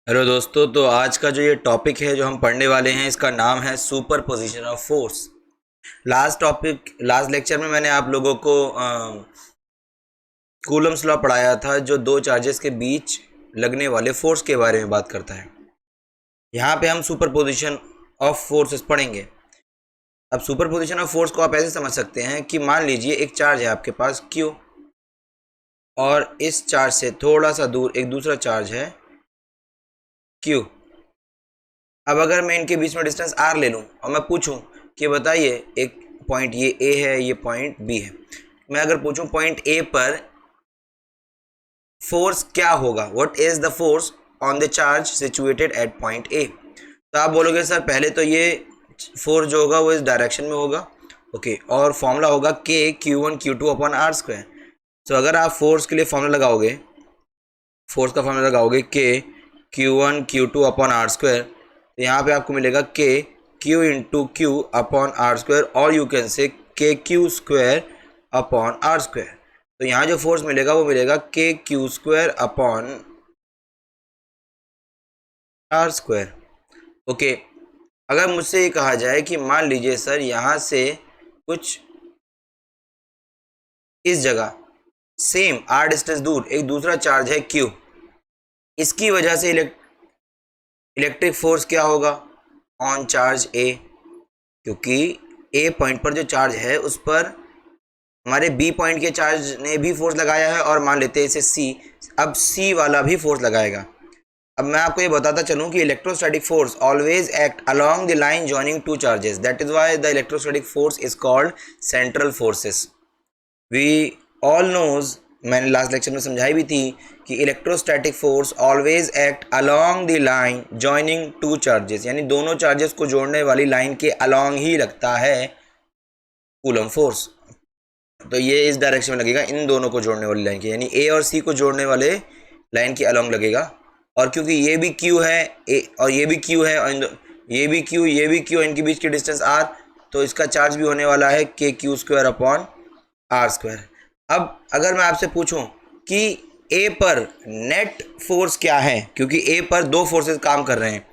Hello दोस्तों। तो आज का जो ये टॉपिक है जो हम पढ़ने वाले हैं इसका नाम है super position of force. Last lecture में मैंने आप लोगों को कूलम्स लॉ पढ़ाया था जो दो चार्जेस के बीच लगने वाले फोर्स के बारे में बात करता है। यहाँ पे हम सुपर पोजिशन ऑफ फोर्सेस पढ़ेंगे। अब सुपर पोजिशन ऑफ फोर्स को आप ऐसे समझ सकते हैं कि मान लीजिए एक चार्ज है आपके पास Q और इस चार्ज से थोड़ा सा दूर एक दूसरा चार्ज है Q। अब अगर मैं इनके बीच में डिस्टेंस r ले लूँ और मैं पूछूं कि बताइए एक पॉइंट ये a है, ये पॉइंट b है, मैं अगर पूछूं पॉइंट a पर फोर्स क्या होगा, what is the force on the charge situated at point a, तो आप बोलोगे सर पहले तो ये फोर्स जो होगा वो इस डायरेक्शन में होगा। ओके, और फॉर्मूला होगा k q1 q2 upon r square. तो अगर आप फोर्स के लिए फॉर्मूला लगाओगे, फोर्स का फॉर्मूला लगाओगे k q1 q2 upon r square, तो यहाँ पे आपको मिलेगा k q into q upon are square, और you can say k q square upon are square. तो यहाँ जो फोर्स मिलेगा वो मिलेगा k q square upon are square. Okay, अगर मुझसे ये कहा जाए कि मान लीजिए सर यहाँ से कुछ इस जगह सेम r डिस्टेंस दूर एक दूसरा चार्ज है q, इसकी वजह से इलेक्ट्रिक फोर्स क्या होगा ऑन चार्ज A, क्योंकि A पॉइंट पर जो चार्ज है उस पर हमारे B पॉइंट के चार्ज ने भी फोर्स लगाया है, और मान लेते हैं इसे C, अब C वाला भी फोर्स लगाएगा। अब मैं आपको ये बताता चलूं कि electrostatic force always act along the line joining two charges, that is why the electrostatic force is called central forces. We all knows, मैंने लास्ट लेक्चर में समझाई भी थी कि electrostatic force always act along the line joining two charges, यानी दोनों charges को जोड़ने वाली लाइन के अलोंग ही लगता है कूलम फोर्स। तो ये इस डायरेक्शन में लगेगा, इन दोनों को जोड़ने वाली लाइन के, यानी ए और सी को जोड़ने वाले लाइन के अलोंग लगेगा। और क्योंकि ये भी क्यू है ए और ये भी क्यू है, और ये भी क्यू ये भी क्यू, इनके बीच की डिस्टेंस आर, तो इसका चार्ज भी होने वाला है K Q square upon are square. अब अगर मैं आपसे पूछूं कि ए पर नेट फोर्स क्या है, क्योंकि ए पर दो फोर्सेस काम कर रहे हैं,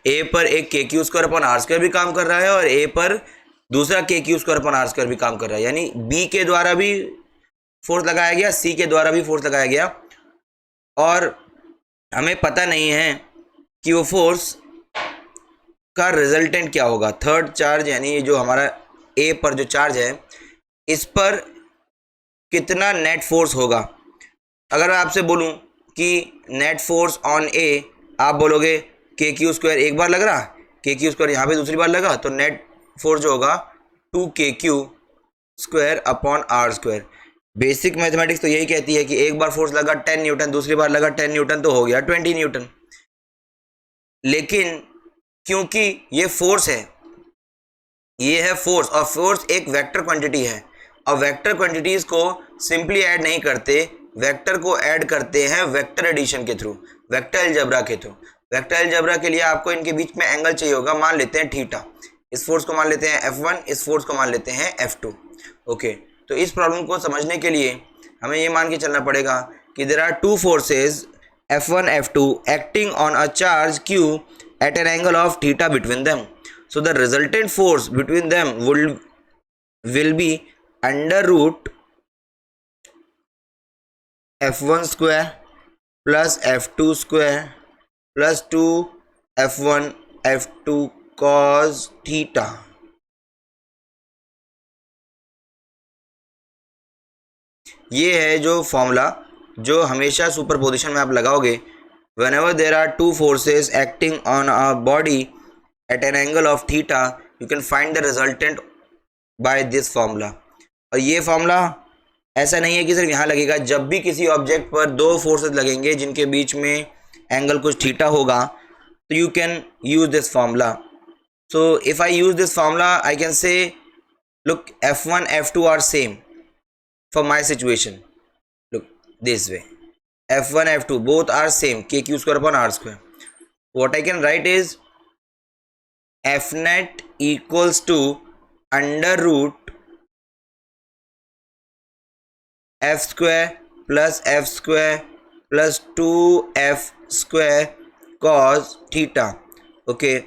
ए पर एक K Q square upon are square भी काम कर रहा है और ए पर दूसरा K Q square upon are square भी काम कर रहा है, यानी बी के द्वारा भी फोर्स लगाया गया, सी के द्वारा भी फोर्स लगाया गया, और हमें पता नहीं है कि वो फोर्स का रिजल्टेंट क्या होगा। थर्ड चार्ज यानी जो हमारा ए पर जो चार्ज है इस पर कितना नेट फोर्स होगा। अगर मैं आपसे बोलूं कि नेट फोर्स ऑन ए, आप बोलोगे के क्यू स्क्वायर एक बार लग रहा, के क्यू स्क्वायर यहाँ पे दूसरी बार लगा, तो नेट फोर्स जो होगा 2 KQ square upon are square. Basic mathematics तो यही कहती है कि एक बार फोर्स लगा 10 न्यूटन, दूसरी बार लगा 10 न्यूटन, तो हो गया 20 न्यूटन। लेकिन क्योंकि ये फोर्स है, ये है फोर्स, और फोर्स एक वेक्टर क्वांटिटी है, और वेक्टर क्वांटिटीज को सिंपली ऐड नहीं करते, वेक्टर को ऐड करते हैं वेक्टर एडिशन के थ्रू, वेक्टर अलजेब्रा के थ्रू। वेक्टर अलजेब्रा के लिए आपको इनके बीच में एंगल चाहिए होगा, मान लेते हैं थीटा, इस फोर्स को मान लेते हैं F1, इस फोर्स को मान लेते हैं F2। ओके, तो इस प्रॉब्लम को समझने के लिए हमें ये मान के चलना पड़ेगा कि there are two forces F1 F2 acting on a charge Q at an angle of theta between them. So the resultant force between them will be under root F1 square plus F2 square plus 2 F1 F2 cos theta। ये है जो formula जो हमेशा superposition में आप लगाओगे। whenever there are two forces acting on a body at an angle of theta, you can find the resultant by this formula। और ये फॉर्मूला ऐसा नहीं है कि सिर्फ यहाँ लगेगा, जब भी किसी ऑब्जेक्ट पर दो फोर्सेस लगेंगे जिनके बीच में एंगल कुछ थीटा होगा, तो you can use this formula. So if I use this formula I can say look F1 F2 are same for my situation, look this way, F1 F2 both are same, KQ square upon R square. What I can write is F net equals to under root F square plus F square plus 2F square cos theta, okay,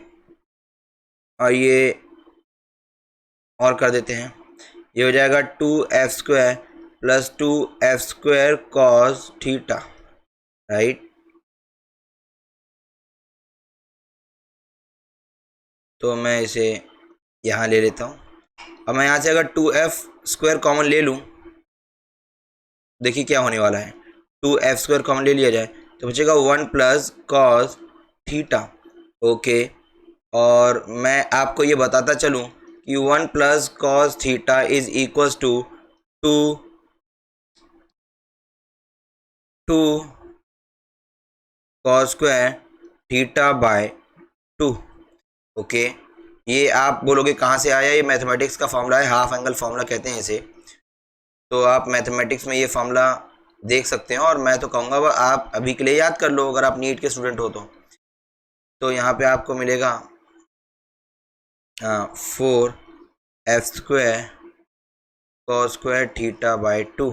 और ये और कर देते हैं, ये हो जाएगा 2f² plus 2f² cos theta, right. तो मैं इसे यहाँ ले लेता हूँ। अब मैं यहाँ से अगर 2f² कॉमन ले लूँ, देखिए क्या होने वाला है, 2f² कॉमन ले लिया जाए तो बचेगा 1 प्लस कॉस थीटा, ओके। और मैं आपको ये बताता चलूँ कि 1 plus cos theta is equals to 2 cos square theta by 2, okay. ये आप बोलोगे कहाँ से आया, ये मैथमेटिक्स का फॉर्मूला है, हाफ एंगल फॉर्मूला कहते हैं इसे। तो आप मैथमेटिक्स में ये फॉर्मूला देख सकते हैं, और मैं तो कहूँगा वह आप अभी के लिए याद कर लो अगर आप नीट के स्टूडेंट हो तो यहाँ पे आपको मिलेगा 4f² cos square theta by 2,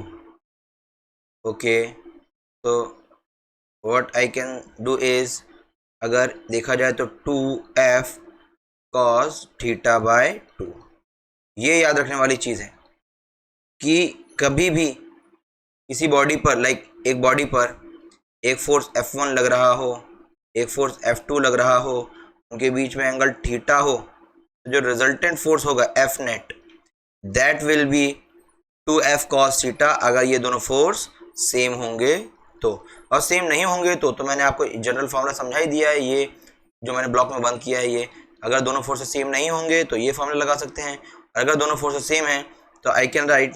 okay. तो what I can do is, अगर देखा जाए तो 2f कॉस थीटा बाय 2, ये याद रखने वाली चीज़ है कि कभी भी किसी बॉडी पर, एक बॉडी पर एक फोर्स F1 लग रहा हो, एक फोर्स F2 लग रहा हो, उनके बीच में एंगल थीटा हो, तो जो रिजल्टेंट फोर्स होगा F net, that will be 2f cos theta, अगर ये दोनों फोर्स सेम होंगे तो। और सेम नहीं होंगे तो मैंने आपको जनरल फॉर्मूला समझा ही दिया है, ये जो मैंने ब्लॉक में बंद किया है, ये अगर दोनों फोर्सेस सेम नहीं होंगे तो ये फॉर्मूला लगा सकते हैं, अगर दोनों फोर्सेस सेम हैं तो I can write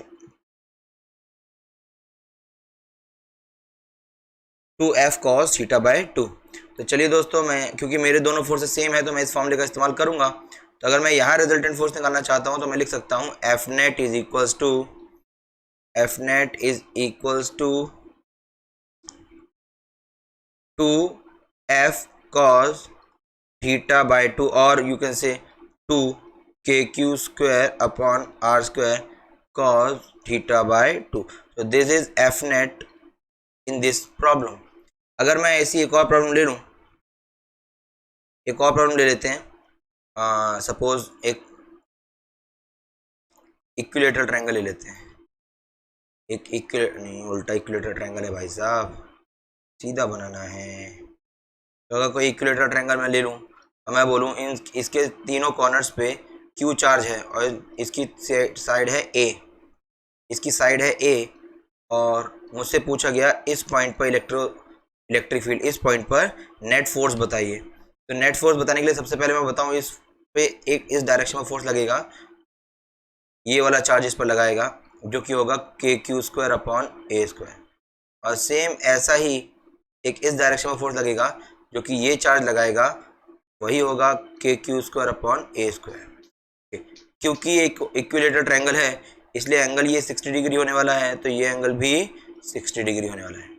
2f cos theta by 2। तो चलिए दोस्तों, मैं क्योंकि मेरे दोनों फोर्सेस सेम है तो मैं इस फॉर्मूले का इस्तेमाल करूंगा। तो अगर मैं यहाँ रिजल्टेंट फोर्स निकालना चाहता हूँ तो मैं लिख सकता हूँ F net is equals to 2f cos theta by 2, और यू कैन से 2kq² upon r² cos theta by 2। तो this is F net in this problem. अगर मैं ऐसी एक और प्रॉब्लम ले लूँ, एक और प्रॉब्लम ले लेते हैं, सपोज एक इक्विलेटरल ट्रायंगल ले लेते हैं, नहीं उल्टा इक्विलेटरल ट्रायंगल है भाई साहब, सीधा बनाना है। तो अगर कोई इक्विलेटरल ट्रायंगल मैं ले लूँ और मैं बोलूँ इसके तीनों कॉर्नर्स पे Q चार्ज है और इसकी साइड है A, इसकी साइड है A, और मुझसे पूछा गया इस पॉइंट पर इलेक्ट्रिक फील्ड, इस पॉइंट पर नेट फोर्स बताइए। तो नेट फोर्स बताने के लिए सबसे पहले मैं बताऊं, इस पे इस डायरेक्शन में फोर्स लगेगा, ये वाला चार्ज इस पर लगाएगा जो कि होगा kq² अपॉन a², और सेम ऐसा ही एक इस डायरेक्शन में फोर्स लगेगा जो कि ये चार्ज लगाएगा, वही होगा kq² अपॉन a²। क्योंकि एक इक्विलेटरल ट्रायंगल है इसलिए एंगल ये 60 डिग्री होने वाला है, तो ये एंगल भी 60 डिग्री होने वाला है।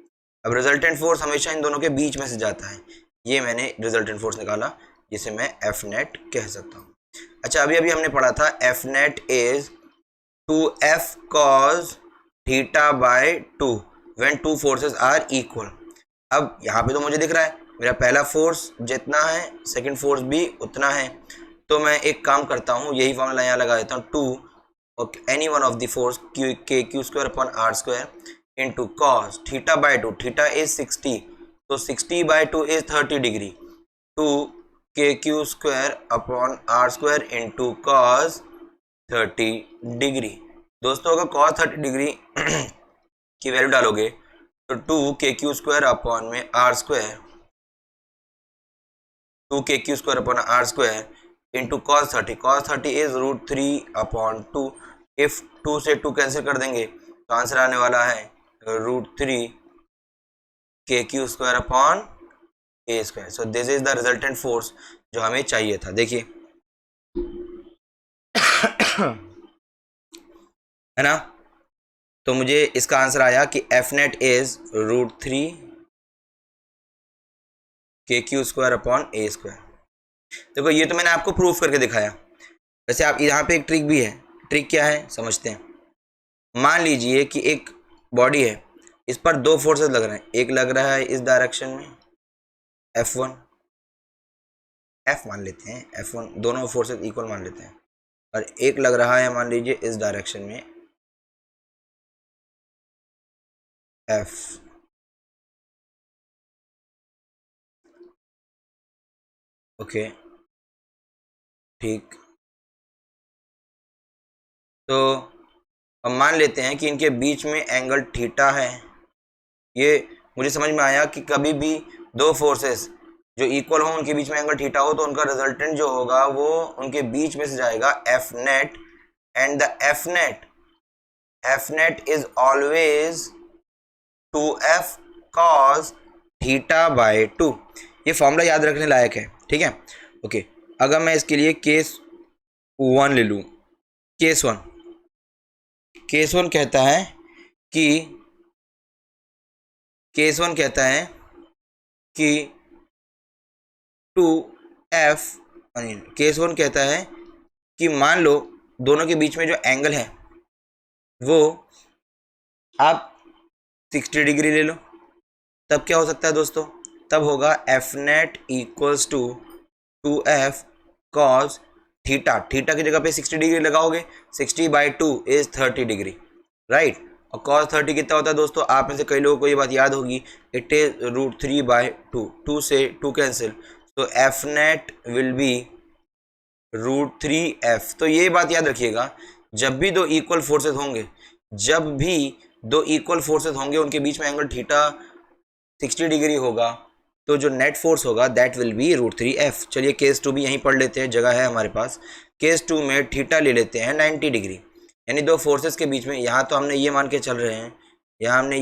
अब रिजल्टेंट फोर्स हमेशा इन दोनों के बीच में से जाता है, ये मैंने रिजल्टेंट फोर्स निकाला जिसे मैं F net कह सकता हूँ। अच्छा, अभी हमने पढ़ा था F net is 2f cos theta by 2 when two forces are equal. अब यहाँ पे तो मुझे दिख रहा है मेरा पहला फोर्स जितना है सेकंड फोर्स भी उतना है, तो मैं एक काम करता हूँ, यही फॉर्मूला यहाँ लगा देता हूँ, 2 any one of the force kq² upon r² into cos theta by 2, theta is 60, तो 60 by 2 is 30 degree, 2kq² upon r² into cos 30 degree. दोस्तों अगर कॉस 30 डिग्री की वैल्यू डालोगे तो 2kq² अपॉन में r² 2kq² upon r² into cos 30 is √3 upon 2। If 2 से 2 cancel कर देंगे तो आंसर आने वाला है √3 kq² upon a²। So this is the resultant force जो हमें चाहिए था। देखिए है ना, तो मुझे इसका आंसर आया कि F net is √3 kq² upon a²। देखो ये तो मैंने आपको प्रूफ करके दिखाया। वैसे आप यहाँ पे एक ट्रिक भी है, ट्रिक क्या है समझते हैं। मान लीजिए कि एक बॉडी है, इस पर दो फोर्सेस लग रहे हैं, एक लग रहा है इस डायरेक्शन में F1 एफ मान लेते हैं, F1 दोनों फोर्सेस इक्वल मान लेते हैं, और एक लग रहा है मान लीजिए इस डायरेक्शन में F, ओके ठीक। तो हम मान लेते हैं कि इनके बीच में एंगल थीटा है। ये मुझे समझ में आया कि कभी भी दो फोर्सेस जो इक्वल हो उनके बीच में एंगल थीटा हो तो उनका रिजल्टेंट जो होगा वो उनके बीच में से जाएगा F net, and the F net is always 2f cos theta by 2। ये फॉर्मूला याद रखने लायक है, ठीक है। ओके, अगर मैं इसके लिए केस 1 ले लूँ, केस वन कहता है कि केस वन कहता है कि मान लो दोनों के बीच में जो एंगल है वो आप 60 डिग्री ले लो, तब क्या हो सकता है दोस्तों, तब होगा F net equals to 2f cos theta. Theta की जगह पे 60 डिग्री लगाओगे, 60/2 इज 30 डिग्री, राइट। और cos 30 कितना होता है दोस्तों, आप में से कई लोगों को ये बात याद होगी, इट इज √3/2, 2 से 2 कैंसिल, तो F net will be √3f। तो ये बात याद रखिएगा, जब भी दो इक्वल फोर्सेस होंगे उनके बीच में एंगल थीटा 60 डिग्री होगा, तो जो नेट फोर्स होगा दैट विल बी √3f। चलिए केस 2 भी यहीं पढ़ लेते हैं, जगह है हमारे पास। केस 2 में थीटा ले लेते हैं 90 डिग्री, यानी दो फोर्सेस के बीच में, यहाँ तो हमने ये मान के चल रहे हैं, यहाँ हमने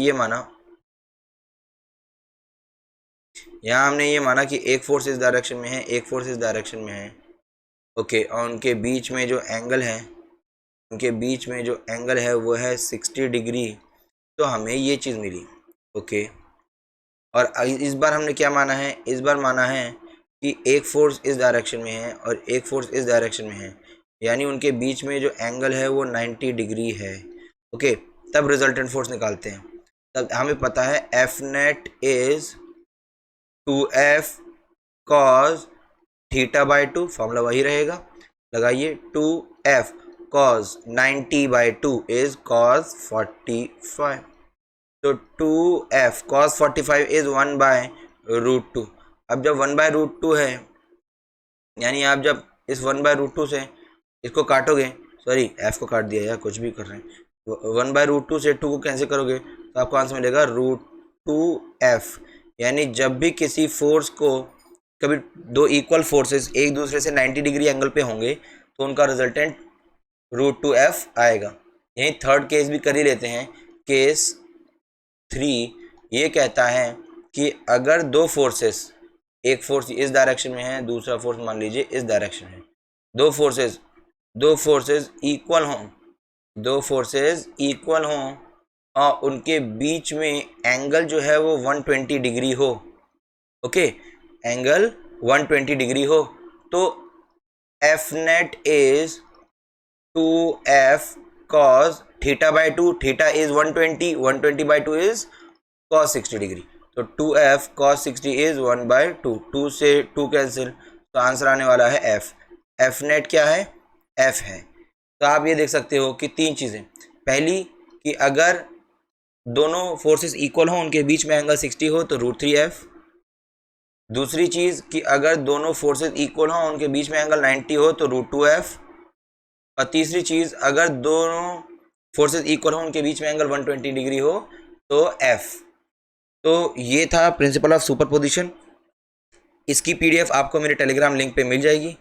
ये माना कि एक फोर्स इस डायरेक्शन में है, एक फोर्स इस डायरेक्शन में है, ओके। और उनके बीच में जो एंगल है वो है 60 डिग्री, तो हमें ये चीज़ मिली, ओके। और इस बार हमने क्या माना है, इस बार माना है कि एक फोर्स इस डायरेक्शन में है और एक फोर्स इस डायरेक्शन में है, यानी उनके बीच में जो एंगल है वो 90 डिग्री है, ओके। तब रिजल्टेंट फोर्स निकालते हैं, तब हमें पता है F net is 2f cos θ/2, formula वही रहेगा, लगाइए 2f cos 90/2 इज cos 45, तो 2f cos 45 इज 1/√2। अब जब 1/√2 है, यानी आप जब इस 1/√2 से इसको काटोगे, सॉरी f को काट दिया या कुछ भी कर रहे हैं, 1/√2 से 2 को कैंसिल करोगे तो आपको आंसर मिलेगा √2f। यानी जब भी किसी फोर्स को, कभी दो इक्वल फोर्सेस एक दूसरे से 90 डिग्री एंगल पे होंगे तो उनका रिजल्टेंट √2f आएगा। यही थर्ड केस भी कर ही लेते हैं। केस 3 ये कहता है कि अगर दो फोर्सेस, एक फोर्स इस डायरेक्शन में है, दूसरा फोर्स मान लीजिए इस डायरेक्शन में, दो फोर्सेस इक्वल हों और उनके बीच में एंगल जो है वो 120 डिग्री हो, ओके, एंगल 120 डिग्री हो, तो F net is 2f cos θ/2, theta is 120, 120/2 is cos 60 degree, तो 2f cos 60 इज 1/2, 2 से 2 कैंसिल, तो आंसर आने वाला है f। एफ नेट क्या है, f है। तो आप ये देख सकते हो कि तीन चीज़ें, पहली कि अगर दोनों फोर्सेस इक्वल हों उनके बीच में एंगल 60 हो तो √3f, दूसरी चीज़ कि अगर दोनों फोर्सेस इक्वल हों उनके बीच में एंगल 90 हो तो √2f, और तीसरी चीज़ अगर दोनों फोर्सेस इक्वल हों उनके बीच में एंगल 120 डिग्री हो तो f। तो ये था प्रिंसिपल ऑफ सुपरपोजिशन। इसकी PDF आपको मेरे टेलीग्राम लिंक पे मिल जाएगी,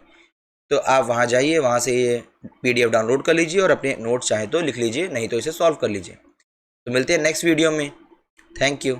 तो आप वहाँ जाइए, वहाँ से ये PDF डाउनलोड कर लीजिए और अपने नोट्स चाहे तो लिख लीजिए, नहीं तो इसे सॉल्व कर लीजिए। तो मिलते हैं नेक्स्ट वीडियो में, थैंक यू।